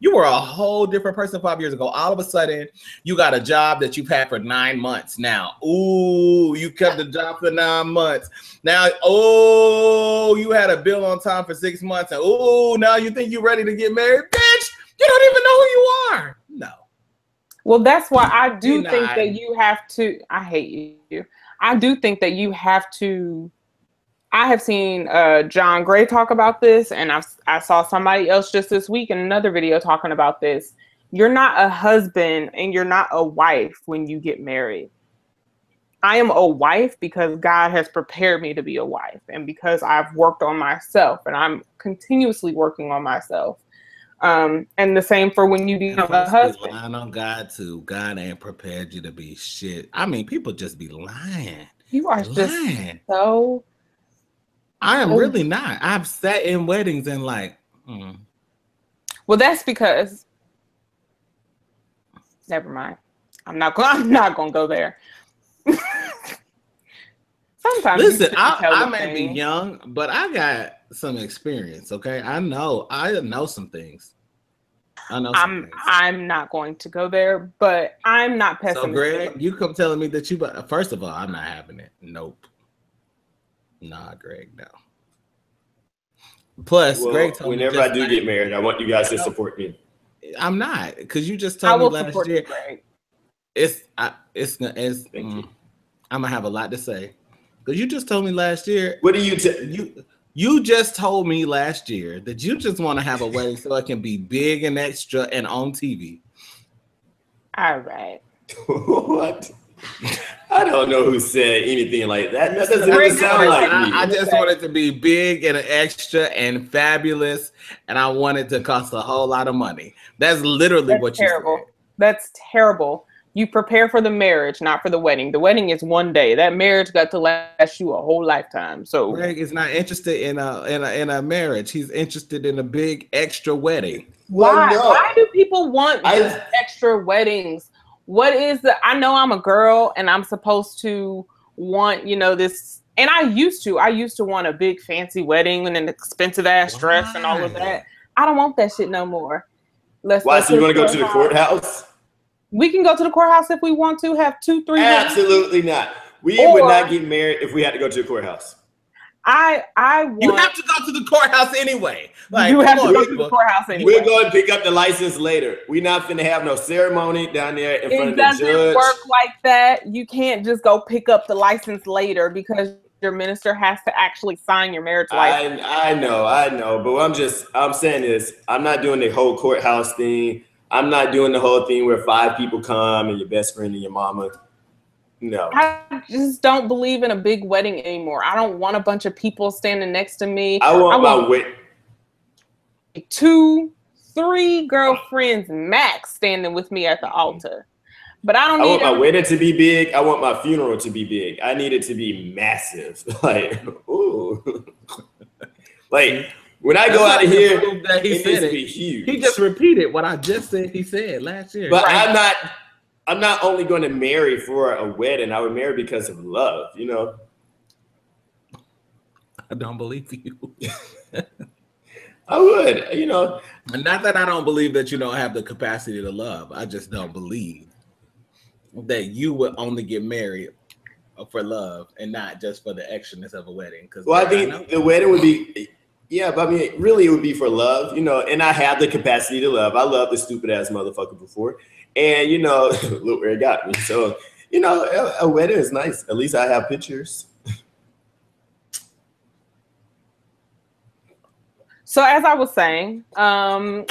You were a whole different person 5 years ago. All of a sudden, you got a job that you've had for 9 months now. Ooh, you kept the job for 9 months. Now, oh, you had a bill on time for 6 months. And oh, now you think you're ready to get married? Bitch, you don't even know who you are. No. Well, that's why I do think that you have to. I hate you. I do think that you have to. I have seen John Gray talk about this, and I saw somebody else just this week in another video talking about this. You're not a husband and you're not a wife when you get married. I am a wife because God has prepared me to be a wife and because I've worked on myself and I'm continuously working on myself. And the same for when you become a husband. Lying on God too. God ain't prepared you to be shit. I mean, people just be lying. You are lying. Just so. I am really not. I've sat in weddings and like. Well, that's because. Never mind. I'm not gonna go there. Sometimes. Listen, I may be young, but I got some experience. Okay, I know some things. I know. I'm not going to go there, but I'm not pessimistic. So, Greg, you come telling me that you. First of all, I'm not having it. Nope. Nah, Greg, no. Plus, well, Greg told whenever me I do get married, I want you guys to support me. I'm not, because you just told me last year. Greg. It's Thank you. I'm gonna have a lot to say, because you just told me last year. What do you You just told me last year that you just want to have a wedding so it can be big and extra and on TV. All right. What? I don't know who said anything like that. That doesn't even sound like me. I just want it to be big and extra and fabulous, and I want it to cost a whole lot of money. That's literally what you said. That's terrible. You prepare for the marriage, not for the wedding. The wedding is one day. That marriage got to last you a whole lifetime. So Greg is not interested in a marriage. He's interested in a big extra wedding. Why? No. Why do people want these extra weddings? What is I know I'm a girl and I'm supposed to want, this, and I used to want a big fancy wedding and an expensive ass dress and all of that. I don't want that shit no more. Why? So you want to go to the courthouse? We can go to the courthouse if we want to have 2-3. Absolutely not. We would not get married if we had to go to the courthouse. You have to go to the courthouse anyway. Like, you have to go to the courthouse anyway. We're going to pick up the license later. We're not finna have no ceremony down there in front of the judge. It doesn't work like that. You can't just go pick up the license later because your minister has to actually sign your marriage license. I know. But what I'm saying is, I'm not doing the whole courthouse thing. I'm not doing the whole thing where 5 people come and your best friend and your mama. No. I just don't believe in a big wedding anymore. I don't want a bunch of people standing next to me. I want my wedding. 2-3 girlfriends max standing with me at the altar. But I want my wedding to be big. I want my funeral to be big. I need it to be massive. Like, ooh. Like, when I go out of here, it needs to be huge. He just repeated what I just said he said last year. But I'm not only going to marry for a wedding. I would marry because of love, I don't believe you. I would, Not that I don't believe that you don't have the capacity to love. I just don't believe that you would only get married for love and not just for the extraness of a wedding. Well, I think the wedding would be, but I mean, really it would be for love, and I have the capacity to love. I love the stupid ass motherfucker before. And, look where it got me. So, a wedding is nice. At least I have pictures. So as I was saying, I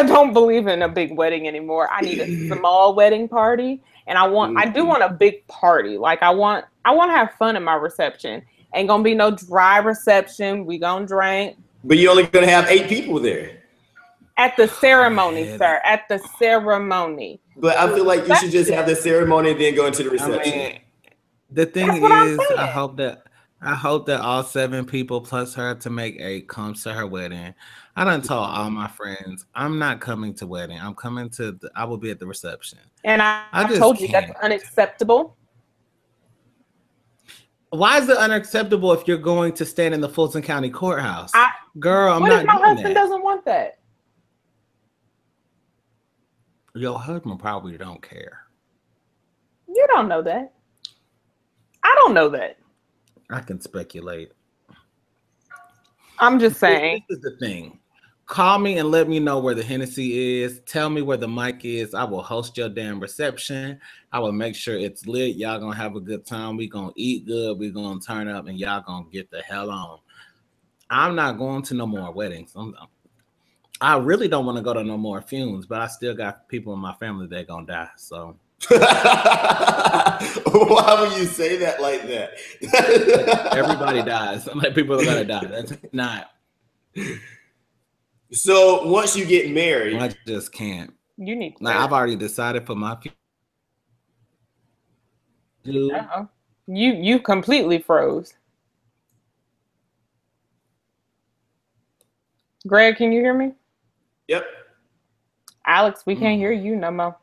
don't believe in a big wedding anymore. I need a small wedding party. And I do want a big party. Like I want to have fun at my reception. Ain't gonna be no dry reception. We gonna drink. But you're only gonna have 8 people there. At the ceremony, sir. At the ceremony. But I feel like you should just have the ceremony and then go into the reception. I mean, the thing is, I hope that all 7 people plus her to make 8 comes to her wedding. I done told all my friends, I'm not coming to wedding. I will be at the reception. And I told you that's unacceptable. Why is it unacceptable if you're going to stand in the Fulton County Courthouse? Girl, I'm not doing that. What if my husband doesn't want that? Your husband probably don't care. You don't know that. I don't know that. I can speculate. I'm just saying. This is the thing. Call me and let me know where the Hennessy is. Tell me where the mic is. I will host your damn reception. I will make sure it's lit. Y'all gonna have a good time. We gonna eat good. We gonna turn up and y'all gonna get the hell on. I'm not going to no more weddings. I really don't want to go to no more funerals, but I still got people in my family that gonna die. So why would you say that like that? Everybody dies. I'm like, people are gonna die. That's not. So once you get married, I just can't. You need. I've already decided for my. You completely froze. Greg, can you hear me? Yep. Alex, we can't hear you no more.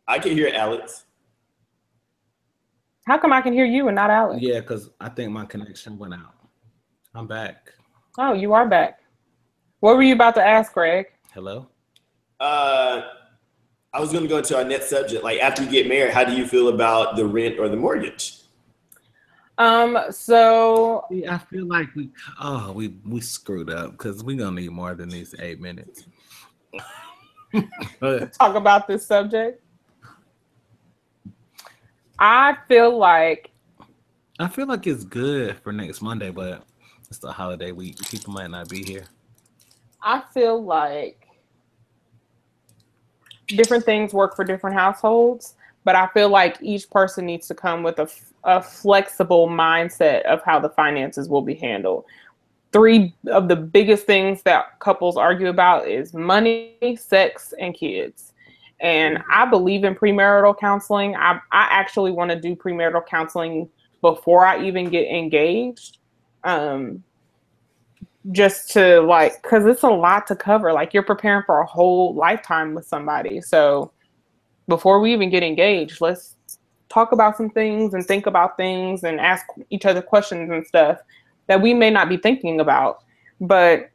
I can hear Alex. How come I can hear you and not Alex? Yeah, because I think my connection went out. I'm back. Oh, you are back. What were you about to ask, Greg? Hello? I was going to go into our next subject. Like, after you get married, how do you feel about the rent or the mortgage? So I feel like we screwed up because we're gonna need more than these 8 minutes. talk about this subject. I feel like it's good for next Monday, but it's the holiday week. People might not be here. I feel like different things work for different households, but I feel like each person needs to come with a flexible mindset of how the finances will be handled. 3 of the biggest things that couples argue about is money, sex, and kids. And I believe in premarital counseling. I actually want to do premarital counseling before I even get engaged. Just to because it's a lot to cover. Like, you're preparing for a whole lifetime with somebody. So before we even get engaged, let's talk about some things and think about things and ask each other questions and stuff that we may not be thinking about. But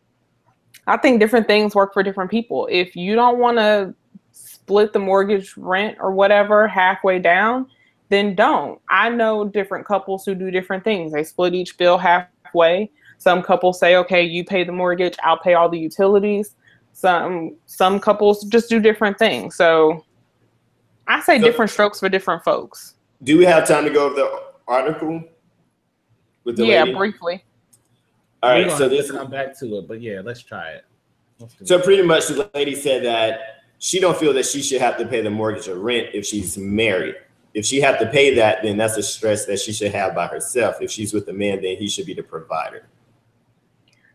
I think different things work for different people. If you don't want to split the mortgage, rent, or whatever halfway down, then don't. I know different couples who do different things. They split each bill halfway. Some couples say, okay, you pay the mortgage, I'll pay all the utilities. Some couples just do different things. So I say different strokes for different folks. Do we have time to go over the article with the lady? Briefly. All right, so this come back to it, but yeah, let's try it. So pretty much the lady said that she don't feel that she should have to pay the mortgage or rent if she's married. If she have to pay that, then that's a stress that she should have by herself. If she's with a man, then he should be the provider.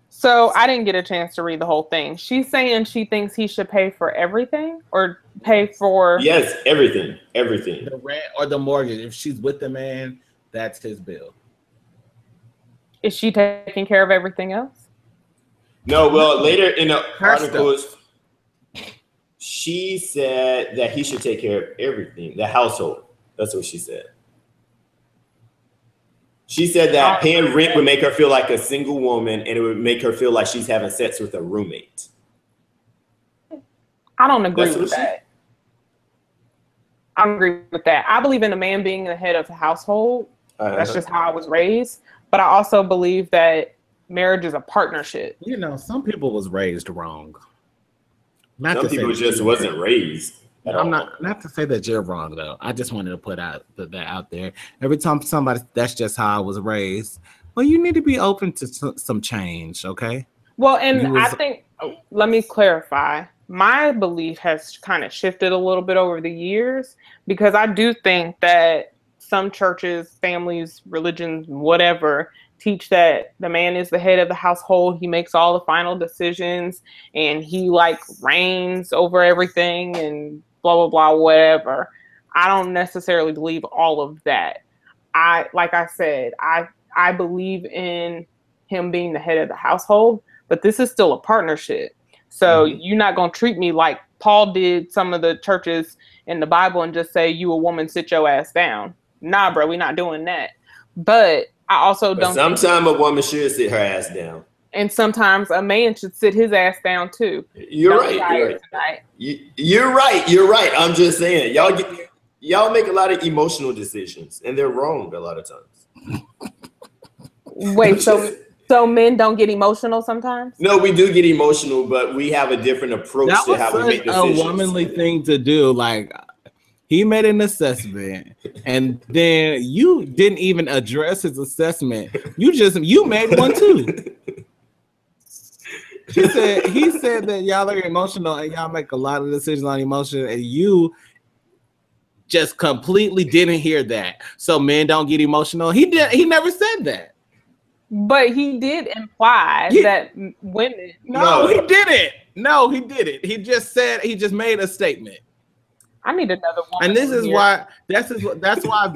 So I didn't get a chance to read the whole thing. She's saying she thinks he should pay for everything or pay for... Yes, everything. The rent or the mortgage. If she's with the man, that's his bill. Is she taking care of everything else? No, well, later in the articles, she said that he should take care of everything, the household. That's what she said. She said that paying rent would make her feel like a single woman, and it would make her feel like she's having sex with a roommate. I don't agree with that. I don't agree with that. I believe in a man being the head of the household. That's just how I was raised. But I also believe that marriage is a partnership. You know, some people was raised wrong. Some people just wasn't raised. I'm not to say that you're wrong though. I just wanted to put that out there. Every time somebody, that's just how I was raised. Well, you need to be open to some change, okay? Well, and I think, let me clarify. My belief has kind of shifted a little bit over the years, because I do think that some churches, families, religions, whatever, teach that the man is the head of the household. He makes all the final decisions and he reigns over everything and blah, blah, blah, whatever. I don't necessarily believe all of that. Like I said, I believe in him being the head of the household, but this is still a partnership. So you're not going to treat me like Paul did some of the churches in the Bible and just say, you a woman, sit your ass down. Nah, bro, we're not doing that. But I also don't. Sometimes a woman should sit her ass down. And sometimes a man should sit his ass down too. You're right. You're right. I'm just saying, y'all make a lot of emotional decisions, and they're wrong a lot of times. Wait, so men don't get emotional sometimes? No, we do get emotional, but we have a different approach to how we make decisions. A womanly thing to do. Like, he made an assessment, and then you didn't even address his assessment. You made one too. He said that y'all are emotional and y'all make a lot of decisions on emotion, and you just completely didn't hear that. So men don't get emotional. He never said that. But he did imply that women. No, he didn't. No, he didn't. He just made a statement. I need another woman. And this is why that's why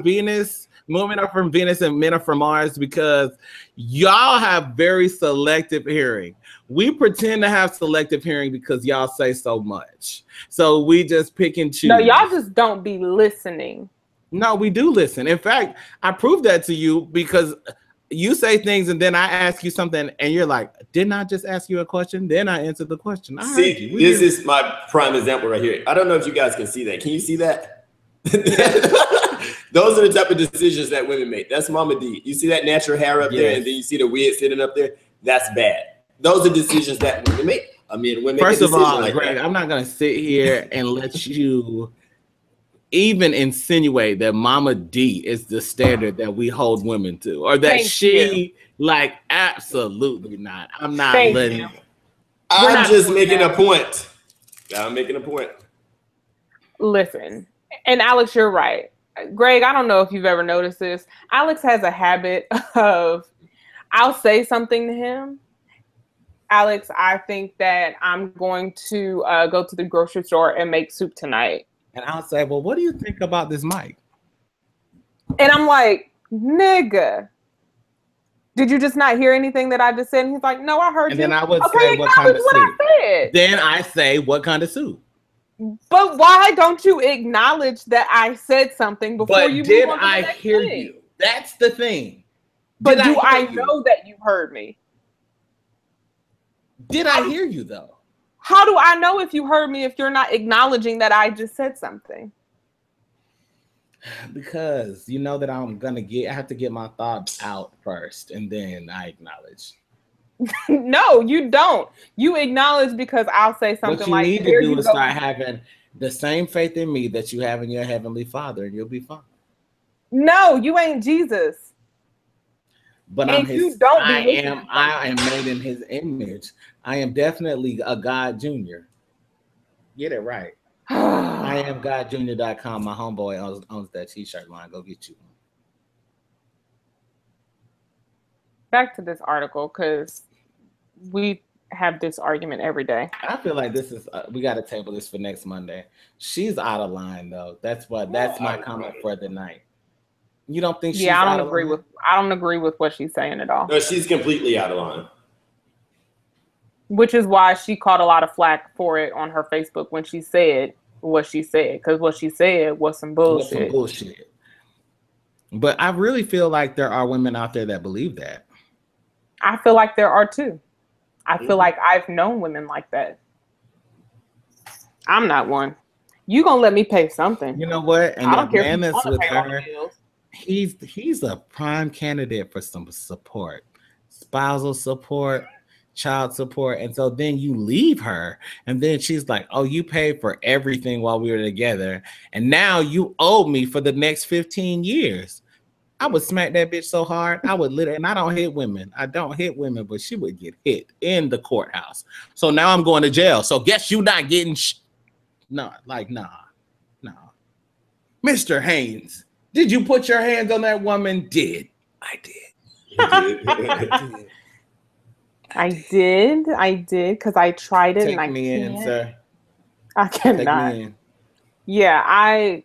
women are from Venus and men are from Mars, because y'all have very selective hearing. We pretend to have selective hearing because y'all say so much. So we just pick and choose. No, y'all just don't be listening. No, we do listen. In fact, I proved that to you because you say things and then I ask you something and you're like, didn't I just ask you a question? Then I answered the question. See, this is my prime example right here. I don't know if you guys can see that. Can you see that? Those are the type of decisions that women make. That's Mama D. You see that natural hair up there, and then you see the wig sitting up there. That's bad. Those are decisions that women make. I mean, women first make a of all, like Greg, that. I'm not gonna sit here and let you even insinuate that Mama D is the standard that we hold women to, or that like absolutely not. I'm not letting. I'm just making a point. I'm making a point. Listen, and Alex, you're right. Greg, I don't know if you've ever noticed this. Alex has a habit of, I'll say something to him. Alex, I think that I'm going to go to the grocery store and make soup tonight. And I'll say, well, what do you think about this mic? And I'm like, nigga, did you just not hear anything that I just said? And he's like, no, I heard you. And then I would say, what kind of soup? Then I say, what kind of soup? But why don't you acknowledge that I said something before you move on to the next hear thing? you? That's the thing. But do I know that you heard me? Did I hear you though? How do I know if you heard me if you're not acknowledging that I just said something? Because you know that I have to get my thoughts out first and then I acknowledge. No, you don't. You acknowledge because I'll say something like, what you need to do is start having the same faith in me that you have in your Heavenly Father, and you'll be fine. No, you ain't Jesus. But I am made in His image. I am definitely a God Junior. Get it right. I am GodJunior.com. My homeboy owns that t-shirt line. Go get you one. Back to this article, because we have this argument every day. I feel like this is we got to table this for next Monday. She's out of line though. That's my comment for the night. You don't think she's I don't agree with what she's saying at all. No, she's completely out of line. Which is why she caught a lot of flack for it on her Facebook when she said what she said, because what she said was some bullshit. But I really feel like there are women out there that believe that. I feel like there are too. I feel like I've known women like that. I'm not one. You gonna let me pay something? You know what? And I don't care man that's with her, he's a prime candidate for some support, spousal support, child support. And so then you leave her, and then she's like, "Oh, you paid for everything while we were together, and now you owe me for the next 15 years." I would smack that bitch so hard. I would literally, and I don't hit women. But she would get hit in the courthouse. So now I'm going to jail. So guess you not getting nah. Mr. Haynes, did you put your hands on that woman? I did. I did, because I tried it. Take me in, sir. I cannot. Yeah, I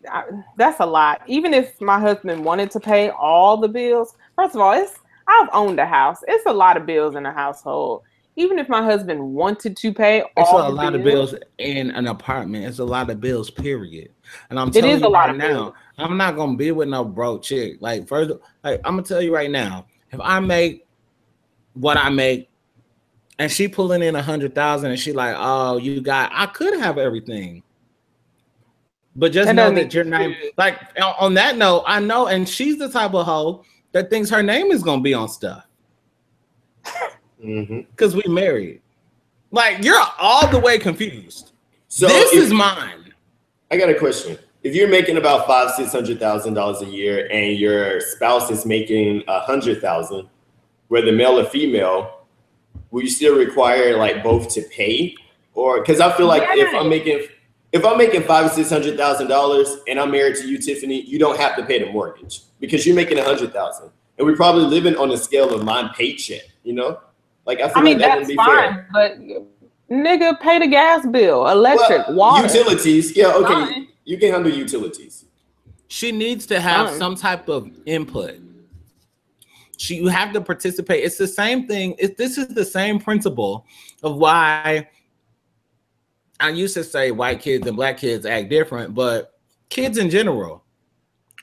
that's a lot. Even if my husband wanted to pay all the bills, first of all, I've owned a house. It's a lot of bills in a household. Even if my husband wanted to pay all the bills. It's a lot of bills in an apartment. It's a lot of bills, period. And I'm telling you right now, I'm not gonna be with no broke chick. I'm gonna tell you right now, if I make what I make and she pulling in 100,000 and she like, oh, I could have everything. But just know that your name, like on that note, I know, and she's the type of hoe that thinks her name is gonna be on stuff. Because we married. Like, you're all the way confused. So this is mine. I got a question. If you're making about $500,000-$600,000 a year and your spouse is making $100,000, whether male or female, will you still require like both to pay? Or because I feel like if I'm making $500,000 or $600,000 and I'm married to you, Tiffany, you don't have to pay the mortgage because you're making $100,000, and we're probably living on the scale of my paycheck. You know, like I mean that wouldn't be fair. But nigga, pay the gas bill, electric, water, utilities. Yeah, okay, you can handle utilities. She needs to have some type of input. You have to participate. It's the same thing. This is the same principle of why. I used to say white kids and black kids act different, but kids in general,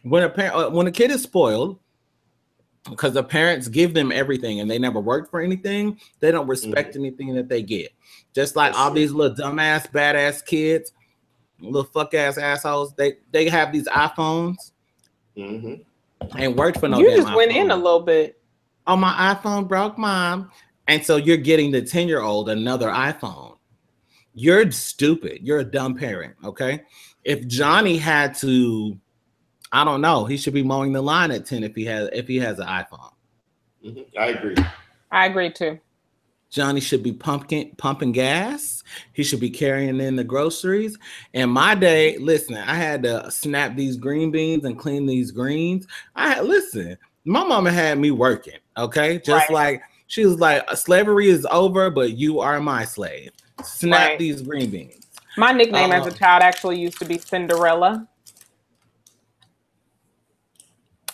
when a kid is spoiled, because the parents give them everything and they never worked for anything. They don't respect anything that they get. Just like all these little dumbass, badass kids, little fuck ass assholes, they have these iPhones and worked for no You damn just went iPhone. in a little bit. Oh, my iPhone broke, Mom. And so you're getting the 10-year-old another iPhone. You're stupid. You're a dumb parent, okay? If Johnny had to, I don't know, he should be mowing the lawn at 10 if he has an iPhone. I agree. I agree too. Johnny should be pumping gas. He should be carrying in the groceries. And my day, listen, I had to snap these green beans and clean these greens. Listen, my mama had me working, okay? Just like she was like, slavery is over, but you are my slave. Snap these green beans. My nickname as a child actually used to be Cinderella,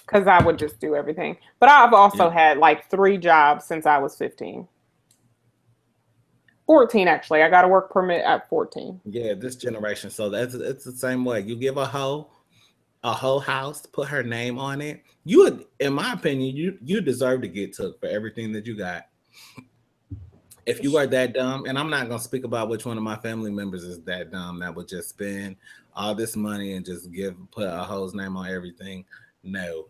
because I would just do everything. But I've also had like 3 jobs since I was 15. 14, actually. I got a work permit at 14. Yeah, this generation. So it's the same way. You give a whole house, put her name on it. You would, in my opinion, you deserve to get took for everything that you got. If you are that dumb, and I'm not gonna speak about which one of my family members is that dumb that would just spend all this money and just put a hoe's name on everything. No.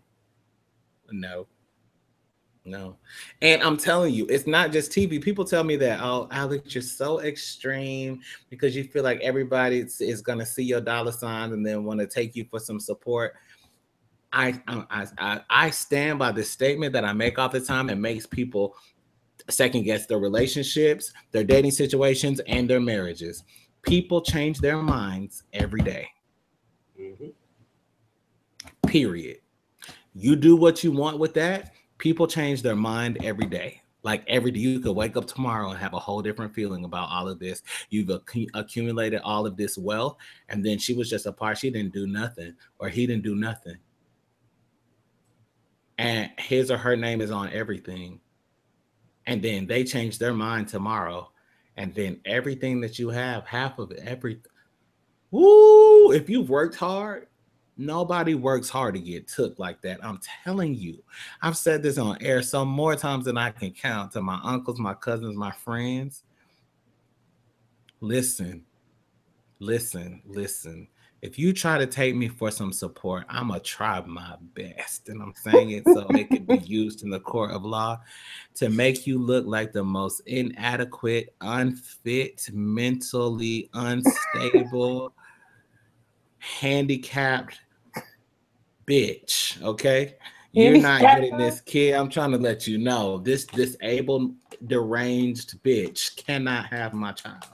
And I'm telling you, it's not just TV. People tell me that, oh, Alex, you're so extreme because you feel like everybody is going to see your dollar signs and then want to take you for some support. I stand by this statement that I make all the time and makes people second guess their relationships, their dating situations, and their marriages. People change their minds every day. Period. You do what you want with that. People change their mind every day. Like every day, you could wake up tomorrow and have a whole different feeling about all of this. You've accumulated all of this wealth, and then she was just a part. She didn't do nothing, or he didn't do nothing. And his or her name is on everything. And then they change their mind tomorrow. And then everything that you have, half of it, everything. Woo! If you've worked hard, nobody works hard to get took like that. I'm telling you. I've said this on air some more times than I can count to my uncles, my cousins, my friends. Listen. If you try to take me for some support, I'm going to try my best. And I'm saying it so it can be used in the court of law to make you look like the most inadequate, unfit, mentally unstable, handicapped bitch, okay? You're not getting this, kid. I'm trying to let you know this disabled, deranged bitch cannot have my child.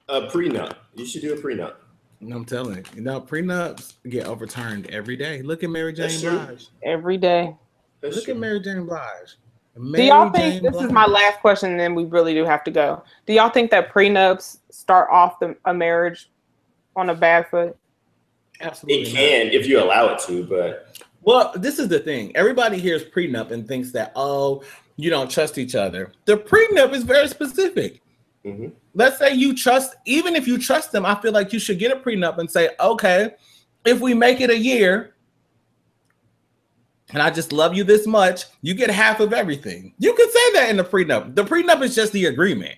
A prenup. You should do a prenup. I'm telling you, prenups get overturned every day. Look at Mary Jane Blige. Every day. Look at Mary Jane Blige. Do y'all think, this is my last question, and then we really do have to go. Do y'all think that prenups start off a marriage on a bad foot? Absolutely. It can if you allow it to, but well, this is the thing. Everybody hears prenup and thinks that, oh, you don't trust each other. The prenup is very specific. Let's say you trust, even if you trust them, I feel like you should get a prenup and say, okay, if we make it a year and I just love you this much, you get half of everything. You can say that in the prenup. The prenup is just the agreement.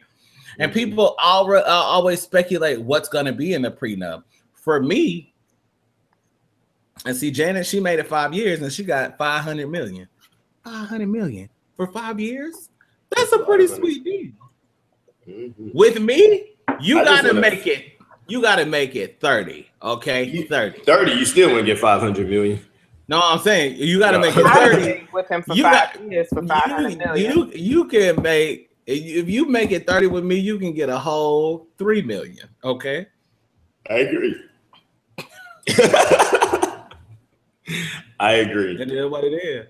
And people always speculate what's going to be in the prenup. For me, and see, Janet, she made it 5 years and she got 500 million. 500 million for 5 years? That's a pretty sweet deal. With me, you gotta make it. You gotta make it 30. Okay, 30. 30. You still wouldn't get 500 million. No, I'm saying you gotta make it 30. With him for 5 years for 500 million. You can make, if you make it 30 with me, you can get a whole 3 million. Okay. I agree. I agree. It is what it is.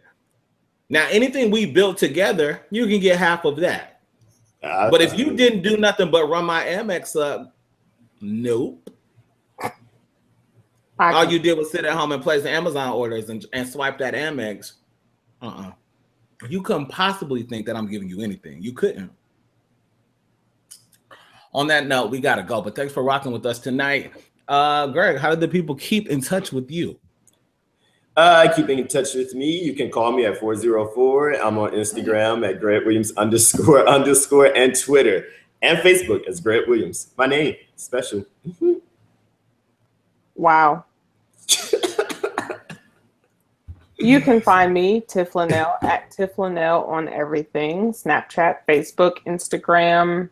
Now, anything we built together, you can get half of that. But if you didn't do nothing but run my Amex up, nope. All you did was sit at home and place the Amazon orders and swipe that Amex. You couldn't possibly think that I'm giving you anything. You couldn't. On that note, we got to go. But thanks for rocking with us tonight. Greg, how did the people keep in touch with you? Keeping in touch with me, you can call me at 404. I'm on Instagram at Grant Williams _ and Twitter and Facebook as Grant Williams. My name, special. Wow. You can find me, Tiff Linnell, at Tiff Linnell on everything. Snapchat, Facebook, Instagram,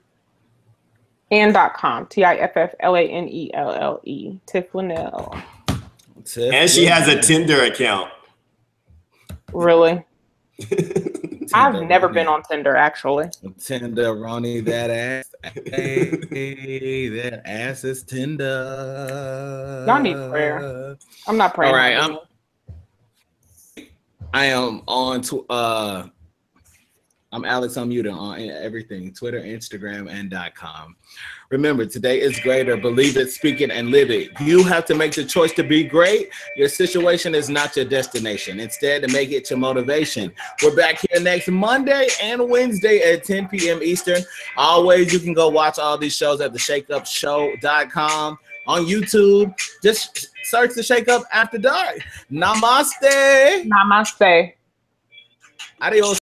and .com. TIFFLANELLE. Tiff Linnell. And she has a Tinder account. Really? I've never been on Tinder, actually. Tinder, Ronnie, that ass. Hey, that ass is Tinder. Y'all need prayer. I'm not praying. All right, I am on I'm Alex Unmuted on everything, Twitter, Instagram, and .com. Remember, today is greater. Believe it, speak it, and live it. You have to make the choice to be great. Your situation is not your destination. Instead, to make it your motivation. We're back here next Monday and Wednesday at 10 p.m. Eastern. Always, you can go watch all these shows at the ShakeUpShow.com. On YouTube, just search the Shake Up After Dark. Namaste. Namaste. Adios.